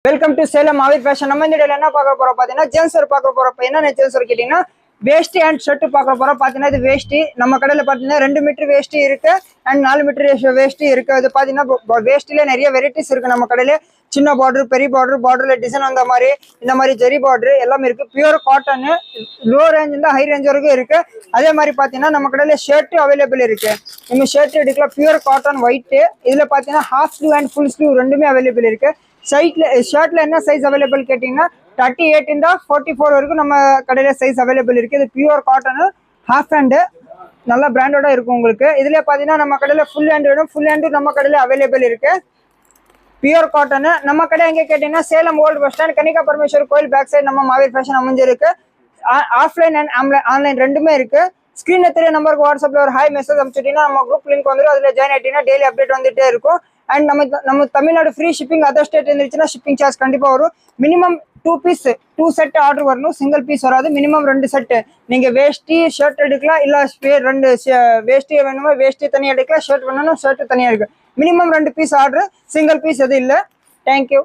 Welcome to Salem Aavir fashion. நம்ம இந்த வீடியோல என்ன பார்க்க போறோம் பார்த்தீங்கன்னா ஜென்ஸ் வேர் பார்க்க போறோம். என்ன ஜென்ஸ் வேர் கேட்டீங்கன்னா வேஷ்டி அண்ட் ஷர்ட் பார்க்க போறோம். பார்த்தீங்கன்னா இது வேஷ்டி நம்ம கடையில் பார்த்தீங்கன்னா 2 மீட்டர் வேஷ்டி இருக்கு அண்ட் 4 மீட்டர் வேஷ்டி இருக்கு. அது பார்த்தீங்கன்னா வேஷ்டில நிறைய வெரைட்டிஸ் இருக்கு நம்ம கடையில. சின்ன பார்டர், பெரிய பார்டர்ல டிசைன் வந்த மாதிரி இந்த மாதிரி ஜெரி பார்டர் எல்லாமே இருக்கு. பியூர் காட்டன், லோ ரேஞ்ச் இருந்து ஹை ரேஞ்ச் வரைக்கும் இருக்கு. அதே மாதிரி பார்த்தீங்கன்னா நம்ம கடையில ஷர்ட் அவைலபிள் இருக்கு. நம்ம ஷர்ட் எடுக்கலாம் பியூர் காட்டன் ஒயிட். இதுல பார்த்தீங்கன்னா half sleeve and full sleeve ரெண்டுமே அவைலபிள் இருக்கு. ஷர்ட்ல என்ன சைஸ் அவைலபிள் கேட்டீங்கன்னா 38 இந்த 44 வரைக்கும் நம்ம கடையில சைஸ் அவைலபிள் இருக்கு. இது பியூர் காட்டன் ஹாஃப் ஹேண்டு நல்ல பிராண்டோட இருக்கும் உங்களுக்கு. இதுல பாத்தீங்கன்னா நம்ம கடையில ஃபுல் ஹேண்ட் வேணும், ஃபுல் ஹேண்டும் நம்ம கடையில அவைலபிள் இருக்கு. பியூர் காட்டன் நம்ம கடை எங்க கேட்டீங்கன்னா Salem old bus stand, Kanika Parameshwar கோயில் பேக் சைடு நம்ம மாவீர் ஃபேஷன் அமைஞ்சிருக்கு. ஆஃப்லைன் அண்ட் ஆன்லைன் ரெண்டுமே இருக்கு. ஸ்கிரீன்ல தெரிய நம்பருக்கு வாட்ஸ்அப்ல ஒரு ஹாய் மெசேஜ் அனுப்பிச்சிட்டீங்கன்னா நம்ம குரூப் லிங்க் வந்துடும். அதுல ஜாயின் ஆயிட்டீங்கன்னா டெய்லி அப்டேட் வந்துட்டே இருக்கும். அண்ட் நம்ம Tamil Nadu free shipping, other state இருந்துச்சுன்னா ஷிப்பிங் சார்ஜ் கண்டிப்பா வரும். மினிமம் 2 செட் ஆர்டர் வரணும், சிங்கிள் பீஸ் வராது. Minimum 2 set. நீங்க வேஷ்டி ஷர்ட் எடுக்கலாம், இல்ல 2 வேஷ்டி வேணுமோ வேஷ்டி தனியாக எடுக்கலாம், ஷர்ட் வேணும் ஷர்ட் தனியாக இருக்கு. Minimum 2 piece order, single piece எதுவும் இல்லை. தேங்க்யூ.